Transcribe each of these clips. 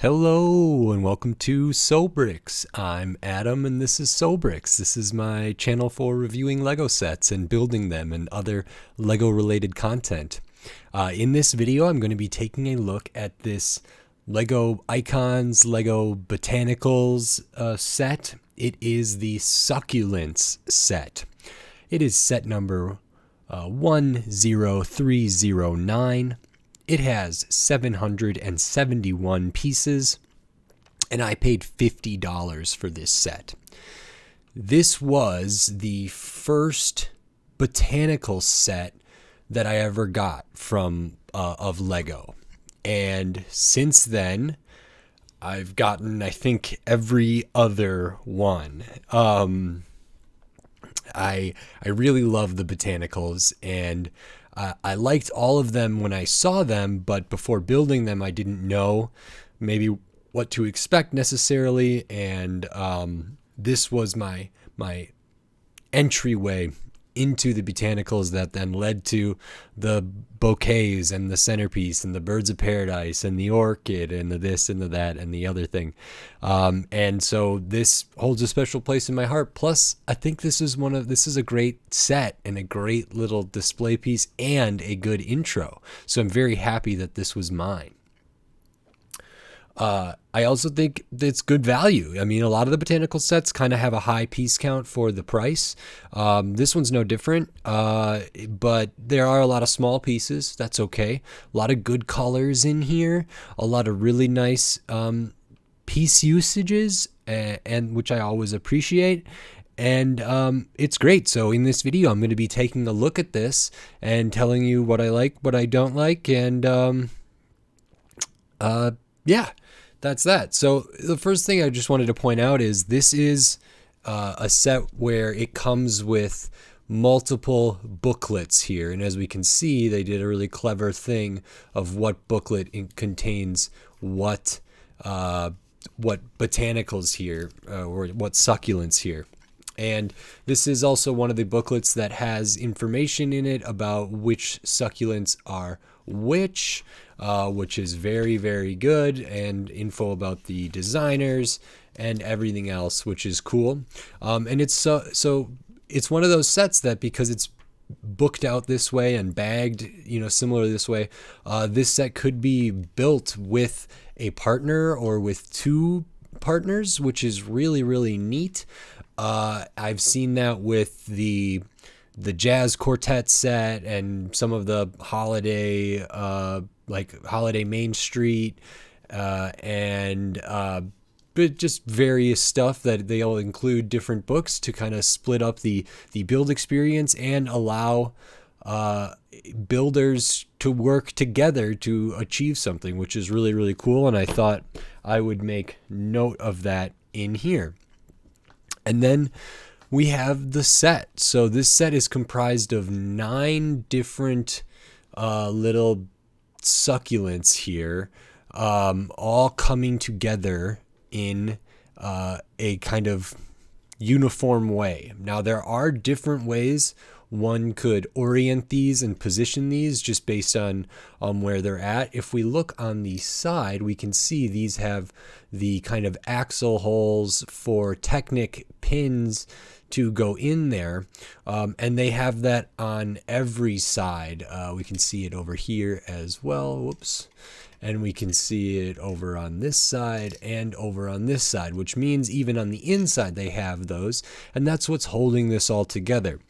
Hello and welcome to Sobrix. I'm Adam and this is Sobrix. This is my channel for reviewing Lego sets and building them and other Lego related content. In this video I'm going to be taking a look at this Lego Icons, Lego Botanicals set. It is the Succulents set. It is set number 10309. It has 771 pieces, and I paid $50 for this set. This was the first botanical set that I ever got from of Lego, and since then I've gotten, I think, every other one. I really love the botanicals, and I liked all of them when I saw them, but before building them, I didn't know maybe what to expect necessarily, and this was my entryway into the botanicals that then led to the bouquets and the centerpiece and the birds of paradise and the orchid and the this and the that and the other thing. And so this holds a special place in my heart. Plus, I think this is a great set and a great little display piece and a good intro. So I'm very happy that this was mine. I also think it's good value. I mean, a lot of the botanical sets kind of have a high piece count for the price. This one's no different, but there are a lot of small pieces. That's okay. A lot of good colors in here. A lot of really nice piece usages, and which I always appreciate. And it's great. So in this video, I'm going to be taking a look at this and telling you what I like, what I don't like, and yeah, that's that. So the first thing I just wanted to point out is this is a set where it comes with multiple booklets here. And as we can see, they did a really clever thing of what booklet contains what botanicals here, or what succulents here. And this is also one of the booklets that has information in it about which succulents are which is very, very good, and info about the designers and everything else, which is cool. And it's so it's one of those sets that, because it's booked out this way and bagged, similar this way, this set could be built with a partner or with two partners, which is really, really neat. I've seen that with the jazz quartet set and some of the holiday, like Holiday Main Street, and but just various stuff that they'll include different books to kind of split up the build experience and allow builders to work together to achieve something, which is really, really cool. And I thought I would make note of that in here. And then we have the set. So this set is comprised of 9 different little succulents here, all coming together in a kind of uniform way. Now, there are different ways one could orient these and position these just based on where they're at. If we look on the side, we can see these have the kind of axle holes for Technic pins to go in there, and they have that on every side. We can see it over here as well. Whoops. And we can see it over on this side and over on this side, which means even on the inside they have those, and that's what's holding this all together.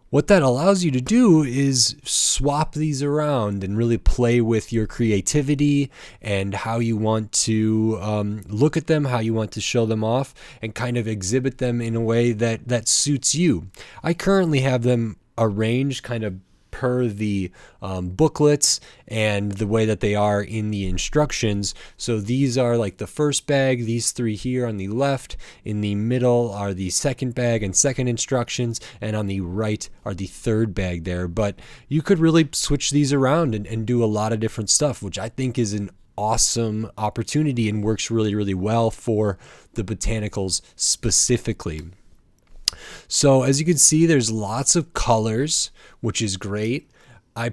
What that allows you to do is swap these around and really play with your creativity and how you want to look at them, how you want to show them off, and kind of exhibit them in a way that suits you. I currently have them arranged kind of per the booklets and the way that they are in the instructions. So these are like the first bag, these 3 here on the left, in the middle are the second bag and second instructions, and on the right are the third bag there. But you could really switch these around and do a lot of different stuff, which I think is an awesome opportunity and works really, really well for the botanicals specifically. So as you can see, there's lots of colors, which is great. I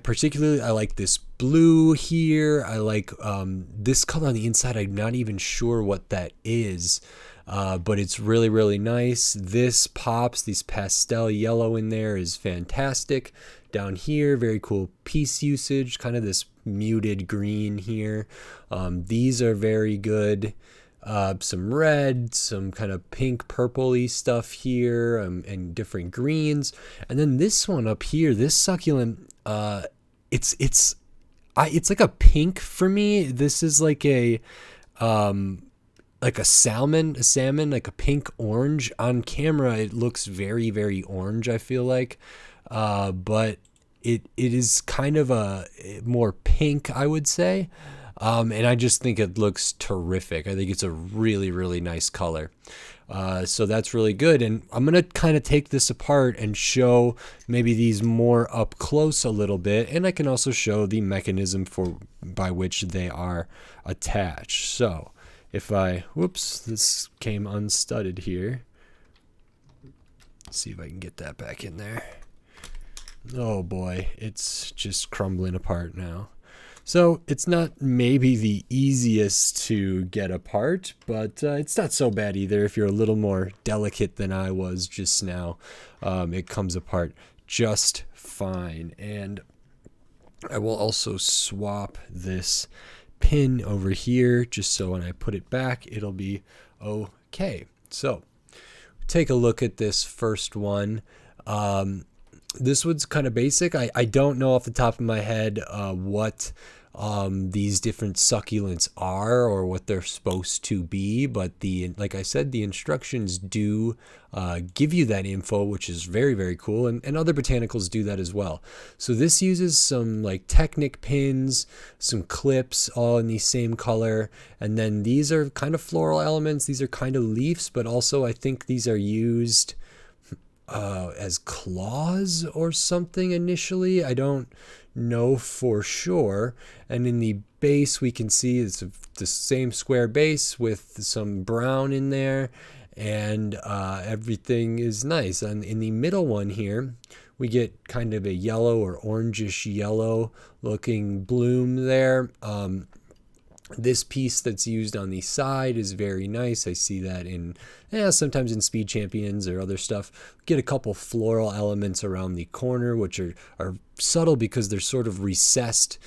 like this blue here. I like this color on the inside. I'm not even sure what that is, but it's really, really nice. This pops. This pastel yellow in there is fantastic. Down here, very cool piece usage, kind of this muted green here. These are very good. Some red, some kind of pink purpley stuff here, and different greens. And then this one up here, this succulent, it's like a pink for me. This is like a salmon, like a pink orange. On camera it looks very, very orange, I feel like, but it is kind of a more pink, I would say. And I just think it looks terrific. I think it's a really, really nice color. So that's really good. And I'm going to kind of take this apart and show maybe these more up close a little bit. And I can also show the mechanism by which they are attached. So if whoops, this came unstudded here. Let's see if I can get that back in there. Oh boy, it's just crumbling apart now. So it's not maybe the easiest to get apart, but it's not so bad either. If you're a little more delicate than I was just now, it comes apart just fine. And I will also swap this pin over here just so when I put it back, it'll be okay. So take a look at this first one. This one's kind of basic. I don't know off the top of my head what these different succulents are or what they're supposed to be, but like I said, the instructions do give you that info, which is very, very cool, and other botanicals do that as well. So this uses some like Technic pins, some clips, all in the same color, and then these are kind of floral elements. These are kind of leaves, but also I think these are used as claws or something initially. I don't know for sure. And in the base we can see it's the same square base with some brown in there, and everything is nice. And in the middle one here we get kind of a yellow or orangish yellow looking bloom there. This piece that's used on the side is very nice. I see that in sometimes in Speed Champions or other stuff. Get a couple floral elements around the corner, which are subtle because they're sort of recessed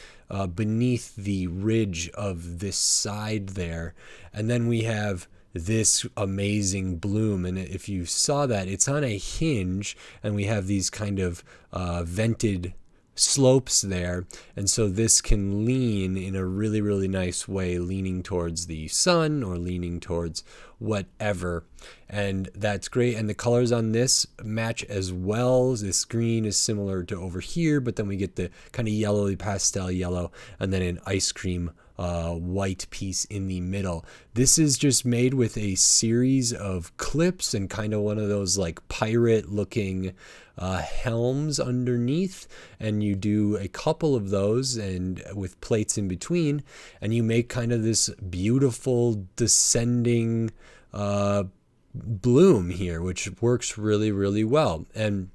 beneath the ridge of this side there. And then we have this amazing bloom, and if you saw that, it's on a hinge, and we have these kind of vented slopes there, and so this can lean in a really, really nice way, leaning towards the sun or leaning towards whatever, and that's great. And the colors on this match as well. This green is similar to over here, but then we get the kind of yellowy pastel yellow, and then an ice cream white piece in the middle. This is just made with a series of clips and kind of one of those like pirate looking helms underneath, and you do a couple of those and with plates in between, and you make kind of this beautiful descending bloom here, which works really, really well. And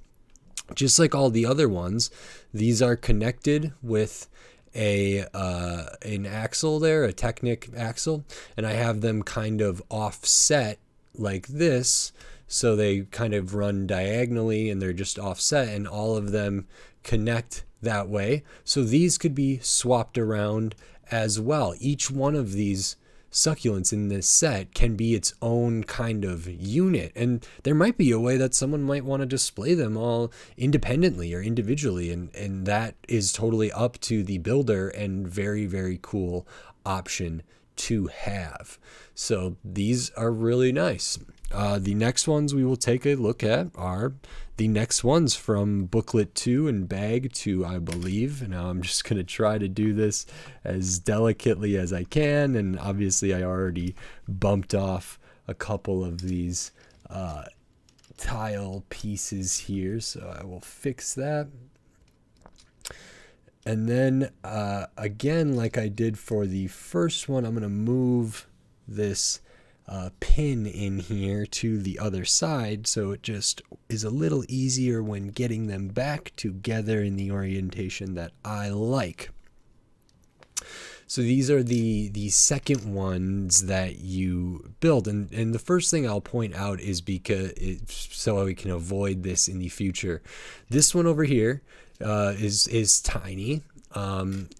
just like all the other ones, these are connected with an axle there, a Technic axle, and I have them kind of offset like this, so they kind of run diagonally and they're just offset, and all of them connect that way. So these could be swapped around as well. Each one of these succulents in this set can be its own kind of unit, and there might be a way that someone might want to display them all independently or individually, and that is totally up to the builder, and very, very cool option to have. So these are really nice. The next ones we will take a look at are the next ones from booklet 2 and bag 2, I believe. Now I'm just going to try to do this as delicately as I can, and obviously I already bumped off a couple of these tile pieces here, so I will fix that. And then again, like I did for the first one, I'm going to move this pin in here to the other side, so it just is a little easier when getting them back together in the orientation that I like. So these are the second ones that you build, and the first thing I'll point out is because so we can avoid this in the future. This one over here is tiny.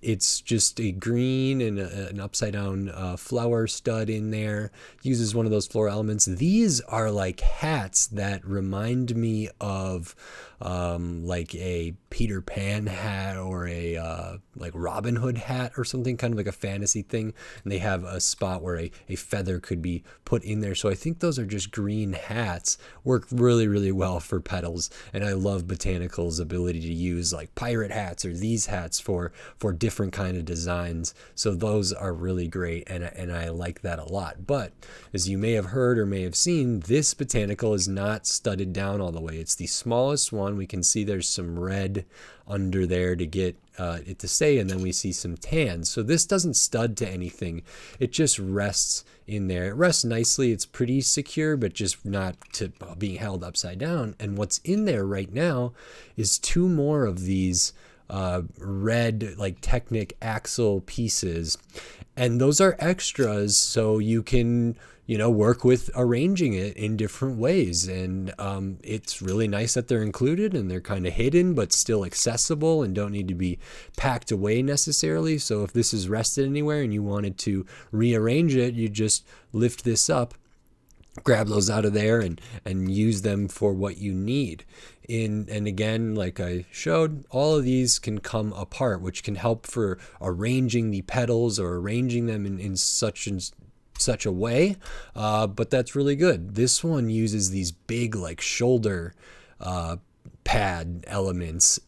It's just a green and an upside down flower stud in there. Uses one of those floral elements. These are like hats that remind me of like a Peter Pan hat or a like Robin Hood hat or something, kind of like a fantasy thing. And they have a spot where a feather could be put in there. So I think those are just green hats. Work really, really well for petals. And I love Botanical's ability to use like pirate hats or these hats for different kind of designs. So those are really great, and I like that a lot. But as you may have heard or may have seen, this Botanical is not studded down all the way. It's the smallest one. We can see there's some red under there to get it to stay, and then we see some tan. So this doesn't stud to anything. It just rests in there. It rests nicely. It's pretty secure, but just not to being held upside down. And what's in there right now is two more of these red like Technic axle pieces, and those are extras, so you can work with arranging it in different ways. And it's really nice that they're included, and they're kind of hidden but still accessible and don't need to be packed away necessarily. So if this is rested anywhere and you wanted to rearrange it, you just lift this up, grab those out of there, and use them for what you need. And again, like I showed, all of these can come apart, which can help for arranging the petals or arranging them in such a way, but that's really good. This one uses these big like shoulder pad elements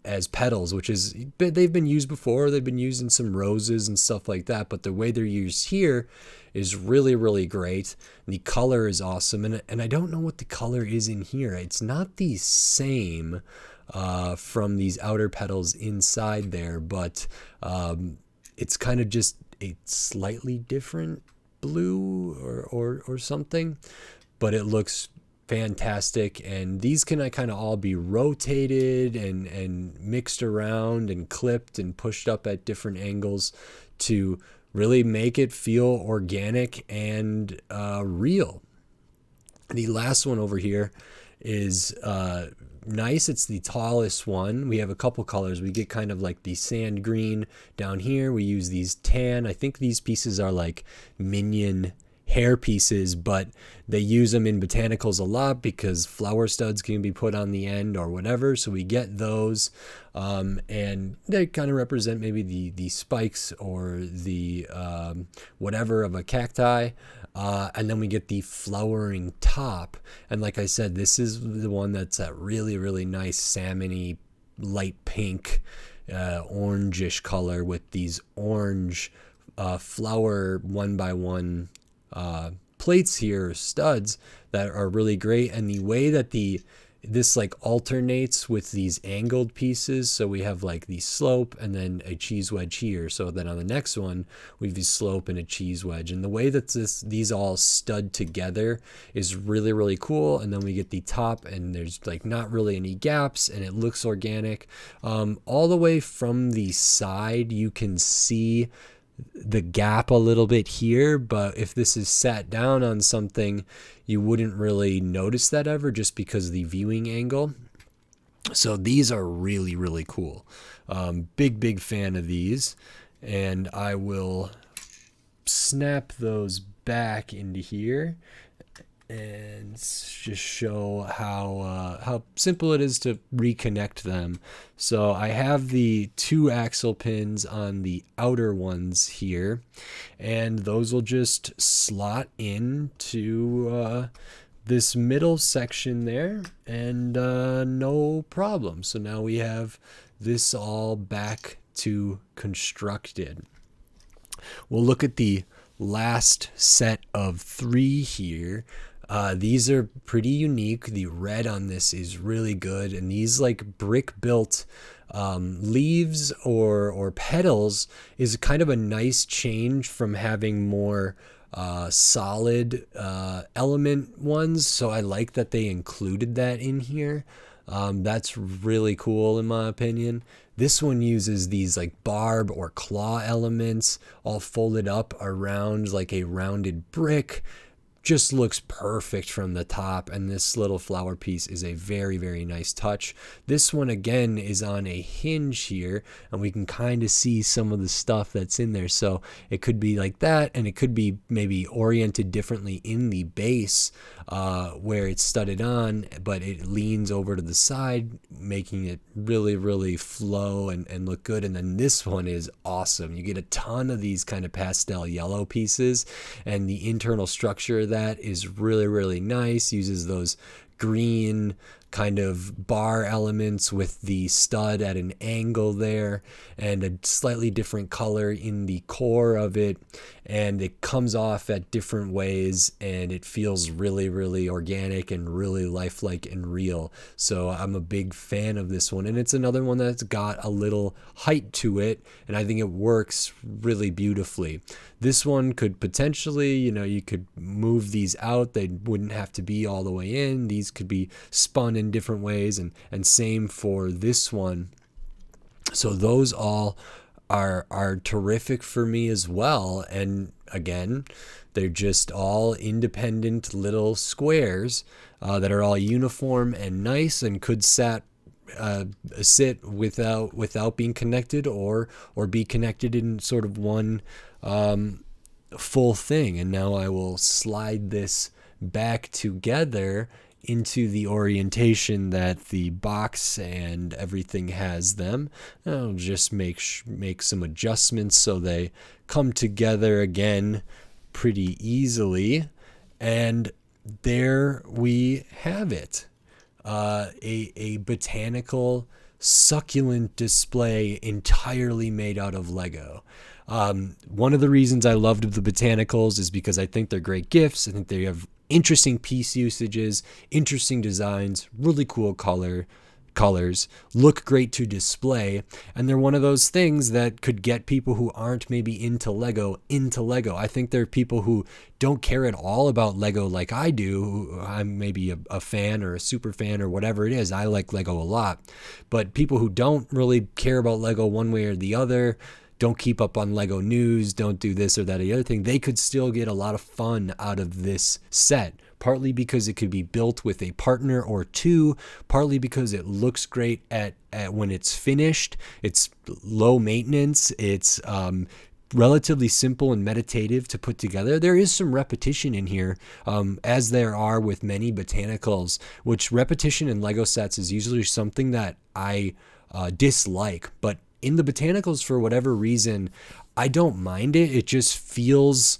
as petals, which is, they've been used before. They've been used in some roses and stuff like that, but the way they're used here is really, really great. The color is awesome, and I don't know what the color is in here. It's not the same from these outer petals inside there, but it's kind of just a slightly different blue or something, but it looks fantastic. And these can kind of all be rotated and mixed around and clipped and pushed up at different angles to really make it feel organic and real. The last one over here is nice. It's the tallest one. We have a couple colors. We get kind of like the sand green down here. We use these tan. I think these pieces are like minion hair pieces, but they use them in botanicals a lot because flower studs can be put on the end or whatever. So we get those, and they kind of represent maybe the spikes or the whatever of a cacti. And then we get the flowering top. And like I said, this is the one that's that really, really nice salmony, light pink, orangish color with these orange flower 1x1 plates here, studs, that are really great. And the way that this like alternates with these angled pieces, so we have like the slope and then a cheese wedge here, so then on the next one we have the slope and a cheese wedge, and the way that these all stud together is really, really cool. And then we get the top, and there's like not really any gaps, and it looks organic. All the way from the side you can see the gap a little bit here, but if this is sat down on something, you wouldn't really notice that ever, just because of the viewing angle. So these are really, really cool. Big fan of these, and I will snap those back into here and just show how simple it is to reconnect them. So I have the 2 axle pins on the outer ones here, and those will just slot into this middle section there, and no problem. So now we have this all back to constructed. We'll look at the last set of 3 here. These are pretty unique. The red on this is really good, and these like brick built leaves or petals is kind of a nice change from having more solid element ones. So I like that they included that in here. That's really cool in my opinion. This one uses these like barb or claw elements all folded up around like a rounded brick. Just looks perfect from the top, and this little flower piece is a very, very nice touch. This one again is on a hinge here, and we can kind of see some of the stuff that's in there. So it could be like that, and it could be maybe oriented differently in the base where it's studded on, but it leans over to the side, making it really, really flow and look good. And then this one is awesome. You get a ton of these kind of pastel yellow pieces, and the internal structure of that is really, really nice. Uses those green kind of bar elements with the stud at an angle there, and a slightly different color in the core of it, and it comes off at different ways, and it feels really, really organic and really lifelike and real. So I'm a big fan of this one, and it's another one that's got a little height to it, and I think it works really beautifully. This one could potentially, you could move these out. They wouldn't have to be all the way in. These could be spun in different ways, and same for this one. So those all are terrific for me as well. And again, they're just all independent little squares that are all uniform and nice, and could sit without being connected, or be connected in sort of one full thing. And now I will slide this back together into the orientation that the box and everything has them. I'll just make some adjustments so they come together again pretty easily. And there we have it. A botanical succulent display entirely made out of Lego. One of the reasons I loved the botanicals is because I think they're great gifts. I think they have interesting piece usages, interesting designs, really cool colors, look great to display, and they're one of those things that could get people who aren't maybe into Lego. I think there are people who don't care at all about Lego like I do. I'm maybe a fan or a super fan or whatever it is. I like Lego a lot, but people who don't really care about Lego one way or the other, don't keep up on Lego news, don't do this or that or the other thing, they could still get a lot of fun out of this set. Partly because it could be built with a partner or two, partly because it looks great at when it's finished. It's low maintenance. It's relatively simple and meditative to put together. There is some repetition in here, as there are with many botanicals, which repetition in Lego sets is usually something that I dislike. But in the botanicals, for whatever reason, I don't mind it. It just feels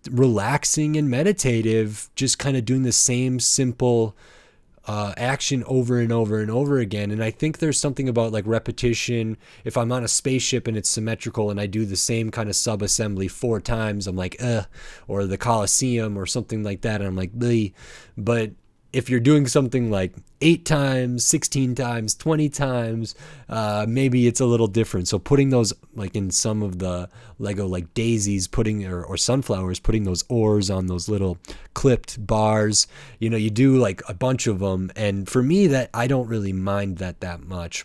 relaxing and meditative, just kind of doing the same simple action over and over and over again. And I think there's something about like repetition. If I'm on a spaceship and it's symmetrical and I do the same kind of sub-assembly 4 times, I'm like, or the Colosseum or something like that, and I'm like, bleh. But if you're doing something like 8 times, 16 times, 20 times, maybe it's a little different. So putting those, like in some of the Lego, like daisies, or sunflowers, putting those oars on those little clipped bars, you do like a bunch of them. And for me, that I don't really mind that much.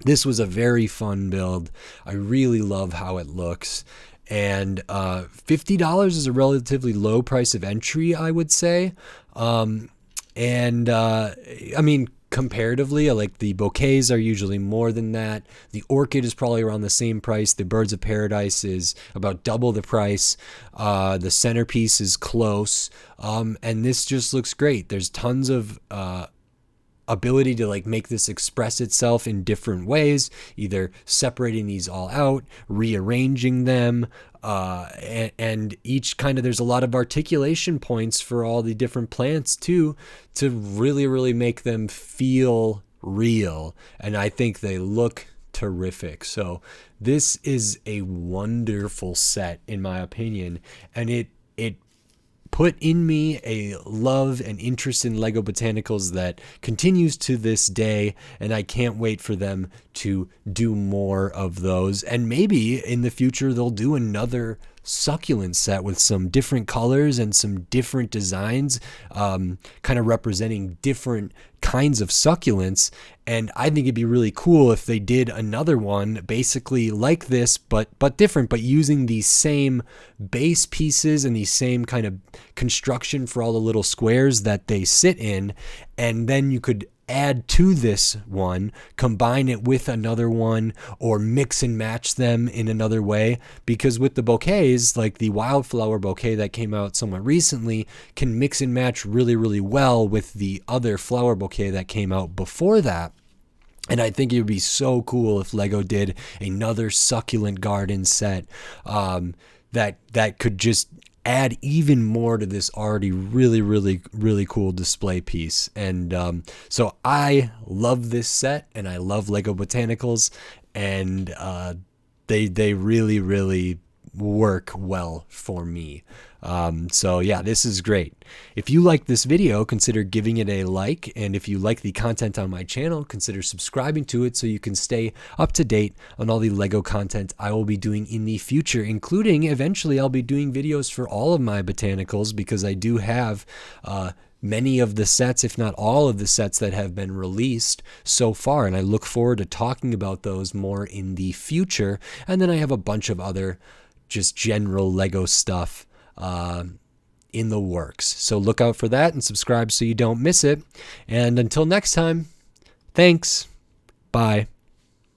This was a very fun build. I really love how it looks. And $50 is a relatively low price of entry, I would say. And I mean, comparatively, like the bouquets are usually more than that. The orchid is probably around the same price. The birds of paradise is about double the price. The centerpiece is close. And this just looks great. There's tons of ability to like make this express itself in different ways, either separating these all out, rearranging them, and each kind of, there's a lot of articulation points for all the different plants too, to really, really make them feel real. And I think they look terrific. So this is a wonderful set in my opinion, and it put in me a love and interest in Lego Botanicals that continues to this day, and I can't wait for them to do more of those. And maybe in the future they'll do another succulent set with some different colors and some different designs, kind of representing different kinds of succulents. And I think it'd be really cool if they did another one basically like this, but different, but using these same base pieces and the same kind of construction for all the little squares that they sit in. And then you could add to this one, combine it with another one, or mix and match them in another way. Because with the bouquets, like the wildflower bouquet that came out somewhat recently, can mix and match really, really well with the other flower bouquet that came out before that. And I think it would be so cool if Lego did another succulent garden set that could just add even more to this already really, really, really cool display piece. And so I love this set, and I love Lego Botanicals, and they really, really work well for me. So yeah, this is great. If you like this video, consider giving it a like, and if you like the content on my channel, consider subscribing to it so you can stay up to date on all the Lego content I will be doing in the future, including eventually I'll be doing videos for all of my botanicals, because I do have many of the sets, if not all of the sets that have been released so far, and I look forward to talking about those more in the future. And then I have a bunch of other just general Lego stuff in the works. So look out for that and subscribe so you don't miss it. And until next time, thanks. Bye.